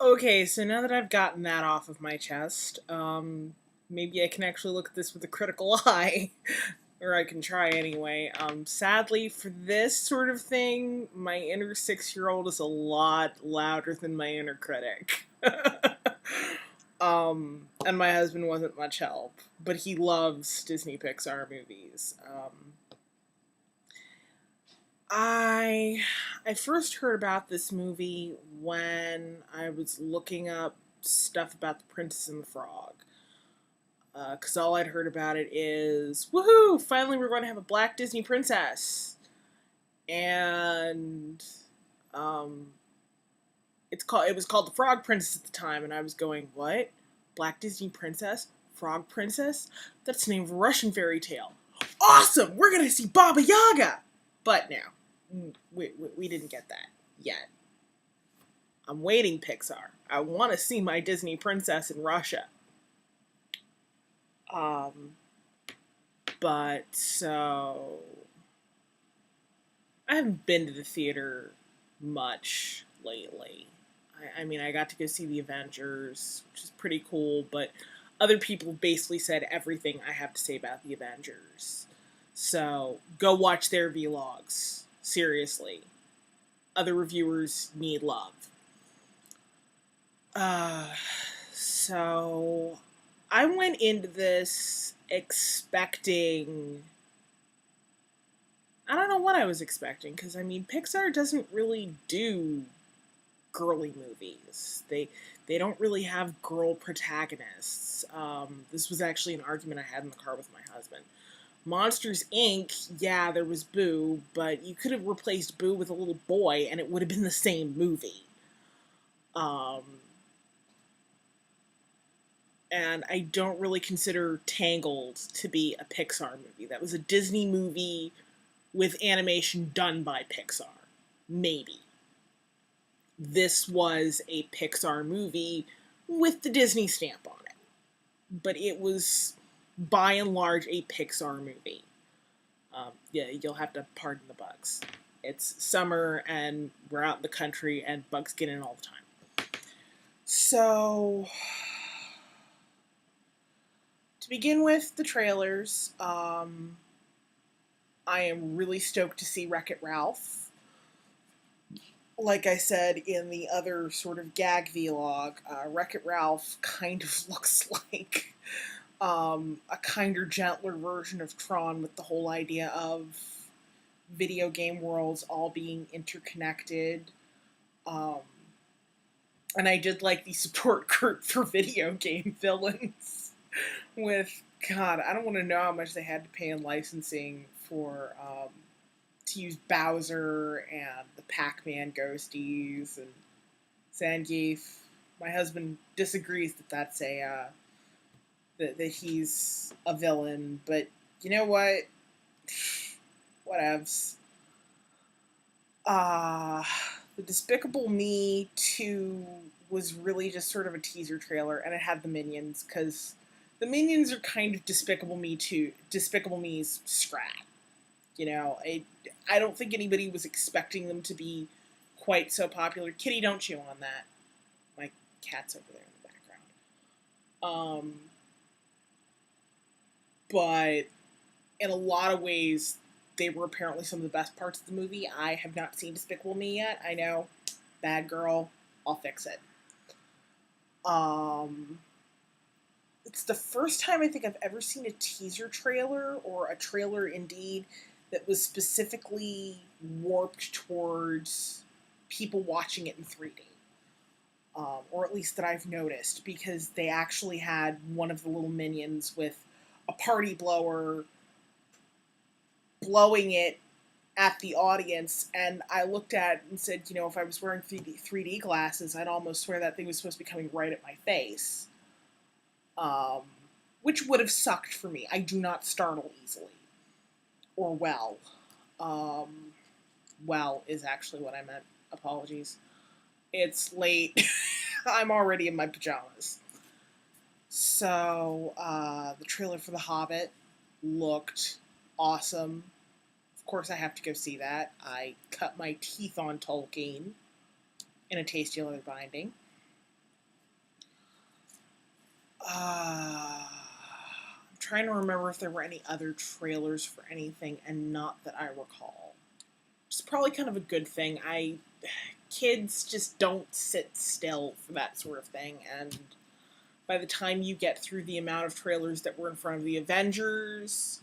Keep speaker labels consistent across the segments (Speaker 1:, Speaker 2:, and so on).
Speaker 1: Okay, so now that I've gotten that off of my chest, maybe I can actually look at this with a critical eye. Or I can try anyway. Sadly, for this sort of thing, my inner 6-year-old is a lot louder than my inner critic. And my husband wasn't much help, but he loves Disney Pixar movies. I I first heard about this movie when I was looking up stuff about the Princess and the Frog. Because all I'd heard about it is, woohoo! Finally, we're going to have a black Disney princess, and um, it was called the Frog Princess at the time, and I was going, what? Black Disney princess? Frog princess? That's the name of a Russian fairy tale. Awesome! We're gonna see Baba Yaga. But no, we didn't get that yet. I'm waiting, Pixar. I want to see my Disney princess in Russia. Um, but so I haven't been to the theater much lately. I mean, I got to go see the Avengers, which is pretty cool, but other people basically said everything I have to say about the Avengers. So go watch their vlogs. Seriously. Other reviewers need love. Uh, so I went into this expecting. I don't know what I was expecting, because I mean, Pixar doesn't really do girly movies. They don't really have girl protagonists. This was actually an argument I had in the car with my husband. Monsters Inc., yeah, there was Boo, but you could have replaced Boo with a little boy and it would have been the same movie. Um, and I don't really consider Tangled to be a Pixar movie. That was a Disney movie with animation done by Pixar. Maybe. This was a Pixar movie with the Disney stamp on it. But it was, by and large, a Pixar movie. Yeah, you'll have to pardon the bugs. It's summer and we're out in the country and bugs get in all the time. So, to begin with, the trailers. I am really stoked to see Wreck-It Ralph. Like I said in the other sort of gag vlog, Wreck-It Ralph kind of looks like a kinder, gentler version of Tron, with the whole idea of video game worlds all being interconnected. Um, and I did like the support group for video game villains with, God, I don't want to know how much they had to pay in licensing for to use Bowser and the Pac-Man ghosties and Zangief. My husband disagrees that that's a that he's a villain, but you know what? Whatevs. Uh, the Despicable Me 2 was really just sort of a teaser trailer, and it had the Minions, because the Minions are kind of Despicable Me 2, Despicable Me's scrap. You know, I don't think anybody was expecting them to be quite so popular. Kitty, don't chew on that. My cat's over there in the background. But in a lot of ways, they were apparently some of the best parts of the movie. I have not seen Despicable Me yet. I know, bad girl. I'll fix it. It's the first time I think I've ever seen a teaser trailer, or a trailer indeed, that was specifically warped towards people watching it in 3D. Or at least that I've noticed, because they actually had one of the little minions with a party blower blowing it at the audience, and I looked at it and said, you know, if I was wearing 3D glasses, I'd almost swear that thing was supposed to be coming right at my face. Which would have sucked for me. I do not startle easily. Or well. Well is actually what I meant. Apologies. It's late. I'm already in my pajamas. So, the trailer for The Hobbit looked awesome. Of course I have to go see that. I cut my teeth on Tolkien in a tasty leather binding. I'm trying to remember if there were any other trailers for anything, and not that I recall. It's probably kind of a good thing. Kids just don't sit still for that sort of thing, and by the time you get through the amount of trailers that were in front of the Avengers,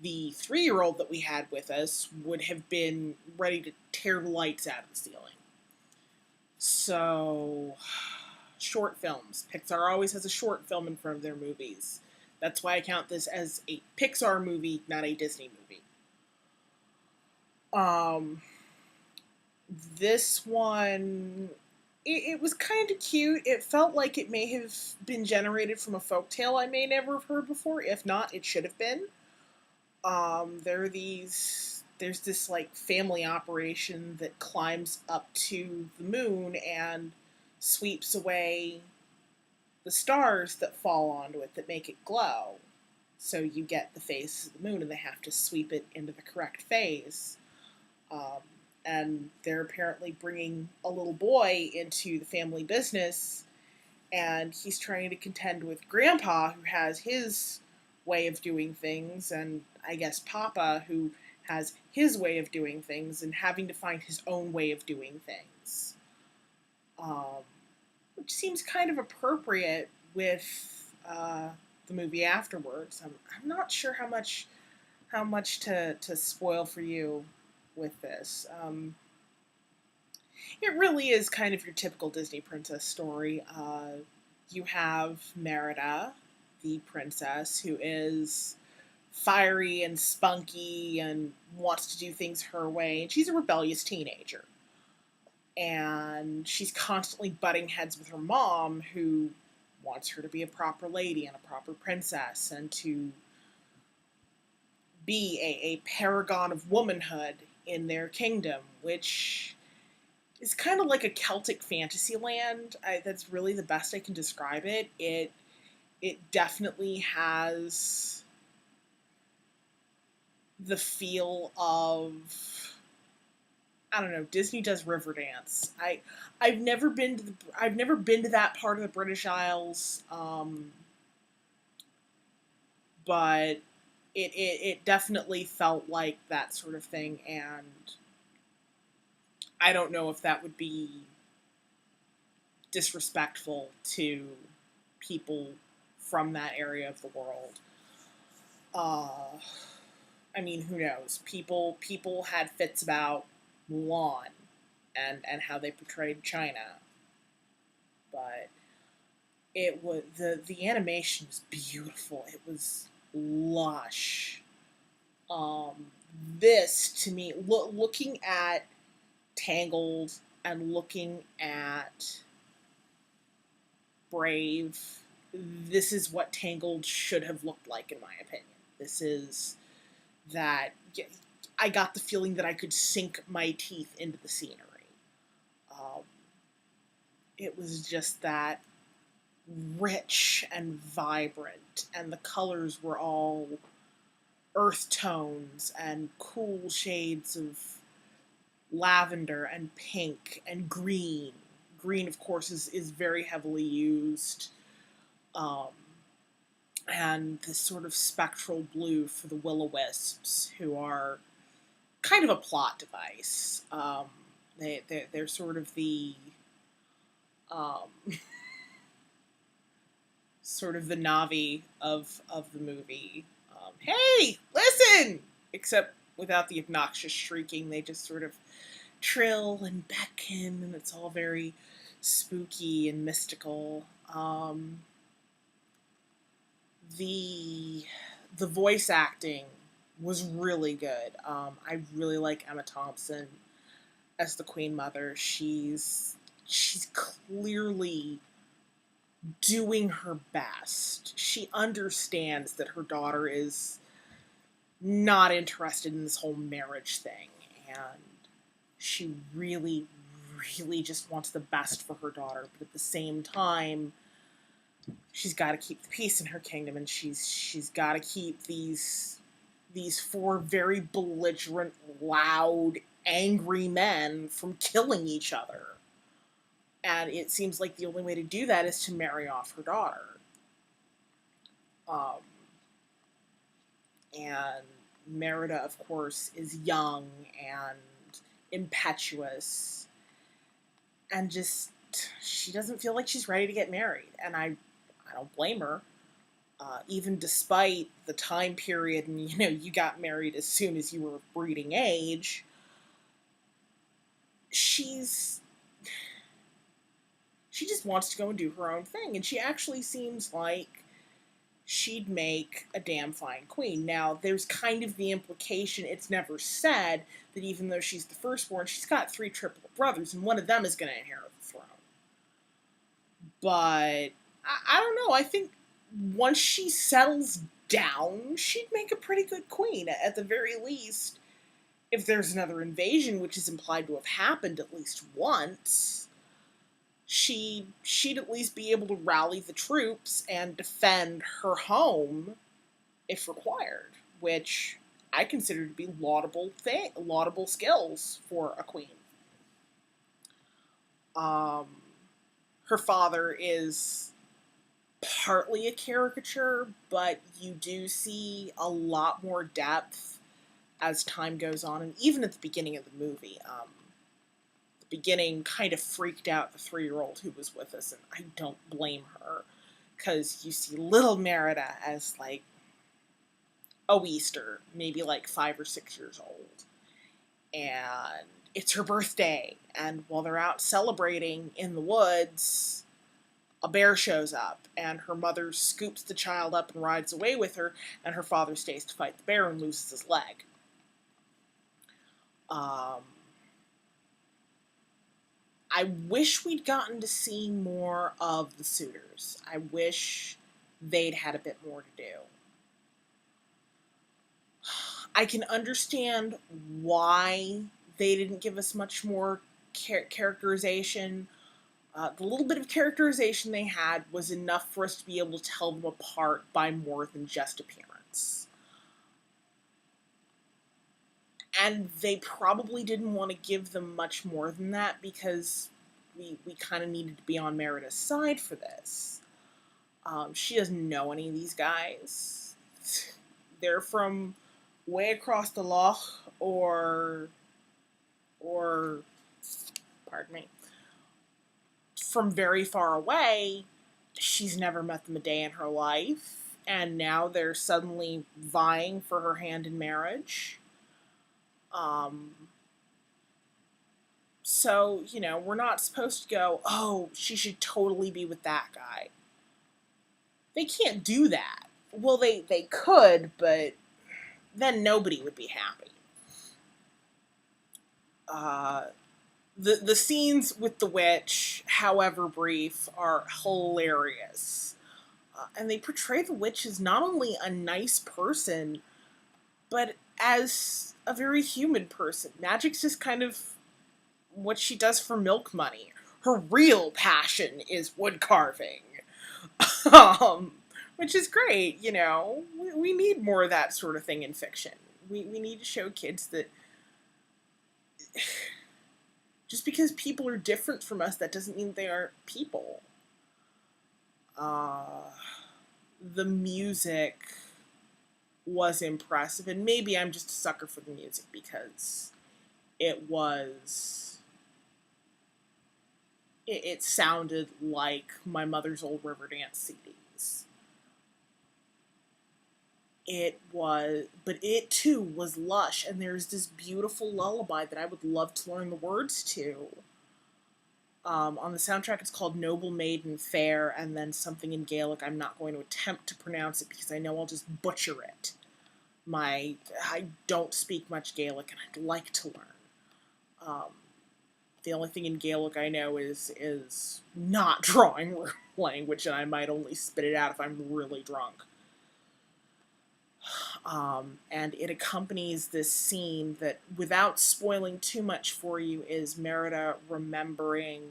Speaker 1: the 3-year-old that we had with us would have been ready to tear the lights out of the ceiling. So, short films. Pixar always has a short film in front of their movies. That's why I count this as a Pixar movie, not a Disney movie. Um, this one, it was kind of cute. It felt like it may have been generated from a folktale I may never have heard before. If not, it should have been. There's this like family operation that climbs up to the moon and sweeps away the stars that fall onto it that make it glow. So you get the phase of the moon, and they have to sweep it into the correct phase. Um, and they're apparently bringing a little boy into the family business, and he's trying to contend with Grandpa, who has his way of doing things, and I guess Papa, who has his way of doing things, and having to find his own way of doing things. Um, which seems kind of appropriate with the movie afterwards. I'm not sure how much to spoil for you with this. It really is kind of your typical Disney princess story. You have Merida, the princess, who is fiery and spunky and wants to do things her way, and she's a rebellious teenager. And she's constantly butting heads with her mom, who wants her to be a proper lady and a proper princess, and to be a paragon of womanhood in their kingdom, which is kind of like a Celtic fantasy land. That's really the best I can describe it. It definitely has the feel of, I don't know, Disney does Riverdance. I've never been to that part of the British Isles, but it definitely felt like that sort of thing, and I don't know if that would be disrespectful to people from that area of the world. I mean, who knows? People had fits about Mulan and how they portrayed China, but it was the animation was beautiful. It was lush. This to me, looking at Tangled and looking at Brave, this is what Tangled should have looked like, in my opinion. This is that I got the feeling that I could sink my teeth into the scenery. It was just that rich and vibrant, and the colors were all earth tones and cool shades of lavender and pink and green. Green, of course, is very heavily used. And this sort of spectral blue for the will-o-wisps, who are kind of a plot device. They're sort of the sort of the Navi of the movie. Hey, listen! Except without the obnoxious shrieking, they just sort of trill and beckon, and it's all very spooky and mystical. The voice acting was really good. I really like Emma Thompson as the Queen Mother. She's clearly doing her best. She understands that her daughter is not interested in this whole marriage thing, and she really, really just wants the best for her daughter, but at the same time, she's got to keep the peace in her kingdom, and she's got to keep these 4 very belligerent, loud, angry men from killing each other. And it seems like the only way to do that is to marry off her daughter. Um, and Merida, of course, is young and impetuous and just she doesn't feel like she's ready to get married. And I don't blame her. Even despite the time period and you got married as soon as you were of breeding age, she's she just wants to go and do her own thing, and she actually seems like she'd make a damn fine queen. Now, there's kind of the implication, it's never said, that even though she's the firstborn, she's got 3 triple brothers, and one of them is going to inherit the throne. But I don't know. I think once she settles down, she'd make a pretty good queen. At the very least, if there's another invasion, which is implied to have happened at least once, she'd at least be able to rally the troops and defend her home if required, which I consider to be laudable skills for a queen. Her father is partly a caricature, but you do see a lot more depth as time goes on, and even at the beginning of the movie. The beginning kind of freaked out the 3-year-old who was with us, and I don't blame her, because you see little Merida as like a weester, maybe like 5 or 6 years old, and it's her birthday, and while they're out celebrating in the woods, a bear shows up, and her mother scoops the child up and rides away with her, and her father stays to fight the bear and loses his leg. I wish we'd gotten to see more of the suitors. I wish they'd had a bit more to do. I can understand why they didn't give us much more characterization. The little bit of characterization they had was enough for us to be able to tell them apart by more than just appearance. And they probably didn't want to give them much more than that because we kind of needed to be on Merida's side for this. She doesn't know any of these guys. They're from way across the loch or pardon me, from very far away. She's never met them a day in her life, and now they're suddenly vying for her hand in marriage. So, we're not supposed to go, oh, she should totally be with that guy. They can't do that. Well, they could, but then nobody would be happy. The scenes with the witch, however brief, are hilarious. And they portray the witch as not only a nice person, but as a very human person. Magic's just kind of what she does for milk money. Her real passion is wood carving. Which is great, We need more of that sort of thing in fiction. We need to show kids that just because people are different from us, that doesn't mean they aren't people. The music was impressive, and maybe I'm just a sucker for the music because it sounded like my mother's old Riverdance CDs. But it too was lush, and there's this beautiful lullaby that I would love to learn the words to. On the soundtrack, it's called Noble Maiden Fair, and then something in Gaelic. I'm not going to attempt to pronounce it because I know I'll just butcher it. I don't speak much Gaelic, and I'd like to learn. The only thing in Gaelic I know is not drawing language, and I might only spit it out if I'm really drunk. And it accompanies this scene that, without spoiling too much for you, is Merida remembering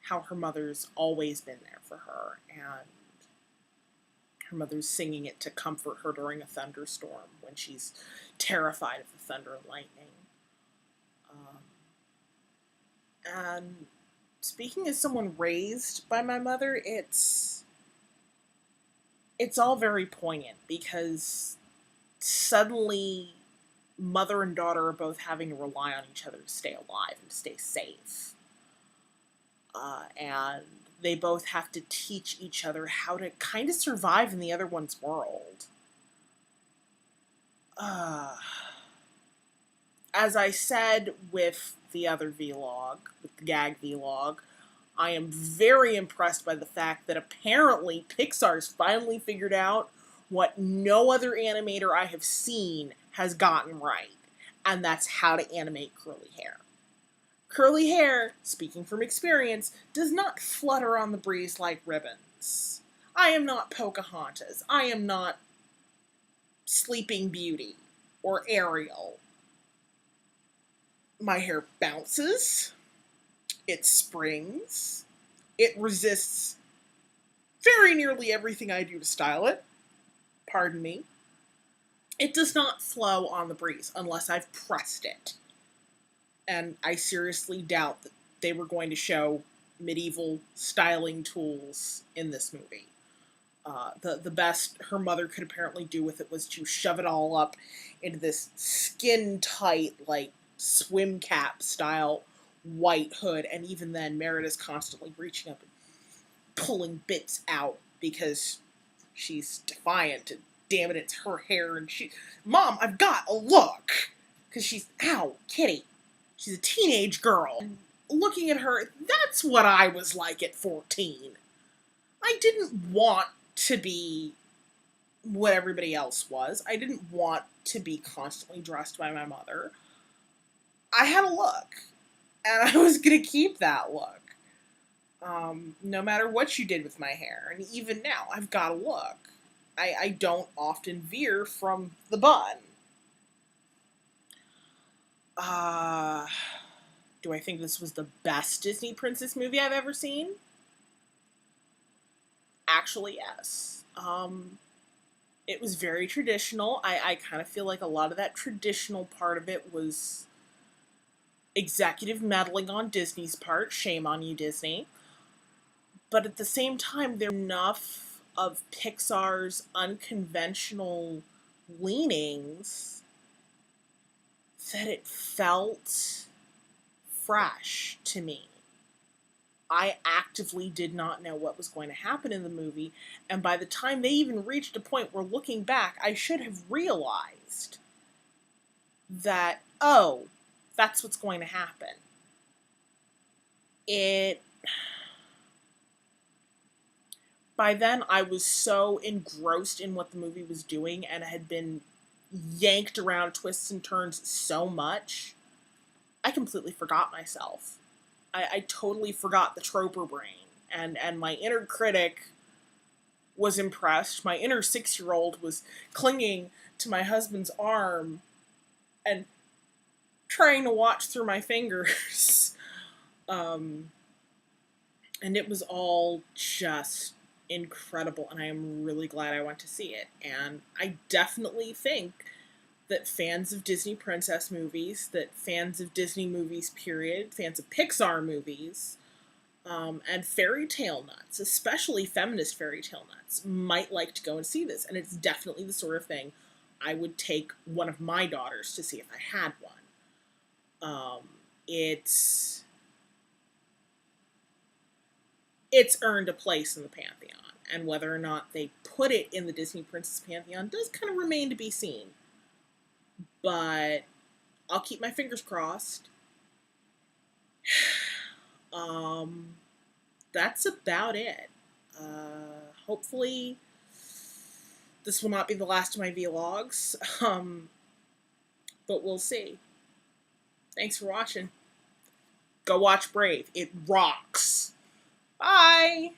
Speaker 1: how her mother's always been there for her, and her mother's singing it to comfort her during a thunderstorm when she's terrified of the thunder and lightning. And speaking as someone raised by my mother, it's it's all very poignant because suddenly mother and daughter are both having to rely on each other to stay alive and to stay safe. And they both have to teach each other how to kind of survive in the other one's world. As I said with the other vlog, with the gag vlog, I am very impressed by the fact that apparently Pixar's finally figured out what no other animator I have seen has gotten right, and that's how to animate curly hair. Curly hair, speaking from experience, does not flutter on the breeze like ribbons. I am not Pocahontas. I am not Sleeping Beauty or Ariel. My hair bounces, it springs, it resists very nearly everything I do to style it. Pardon me. It does not flow on the breeze unless I've pressed it. And I seriously doubt that they were going to show medieval styling tools in this movie. The best her mother could apparently do with it was to shove it all up into this skin-tight, like, swim cap style white hood, and even then Merida's constantly reaching up and pulling bits out because she's defiant and damn it, it's her hair, and Mom, I've got a look! Because ow, kitty. She's a teenage girl. And looking at her, that's what I was like at 14. I didn't want to be what everybody else was. I didn't want to be constantly dressed by my mother. I had a look, and I was going to keep that look. No matter what you did with my hair, and even now, I've got a look. I don't often veer from the bun. Do I think this was the best Disney princess movie I've ever seen? Actually, yes. It was very traditional. I kind of feel like a lot of that traditional part of it was executive meddling on Disney's part. Shame on you, Disney. But at the same time, there were enough of Pixar's unconventional leanings that it felt fresh to me. I actively did not know what was going to happen in the movie, and by the time they even reached a point where, looking back, I should have realized that, oh, that's what's going to happen. By then, I was so engrossed in what the movie was doing and had been yanked around twists and turns so much, I completely forgot myself. I totally forgot the troper brain, and my inner critic was impressed. My inner 6-year-old was clinging to my husband's arm and trying to watch through my fingers. And it was all just incredible, and I am really glad I went to see it. And I definitely think that fans of Disney princess movies, that fans of Disney movies, period, fans of Pixar movies, and fairy tale nuts, especially feminist fairy tale nuts, might like to go and see this. And it's definitely the sort of thing I would take one of my daughters to see if I had one. It's earned a place in the Pantheon, and whether or not they put it in the Disney Princess Pantheon does kind of remain to be seen. But I'll keep my fingers crossed. That's about it. Hopefully this will not be the last of my vlogs, but we'll see. Thanks for watching. Go watch Brave. It rocks. Bye!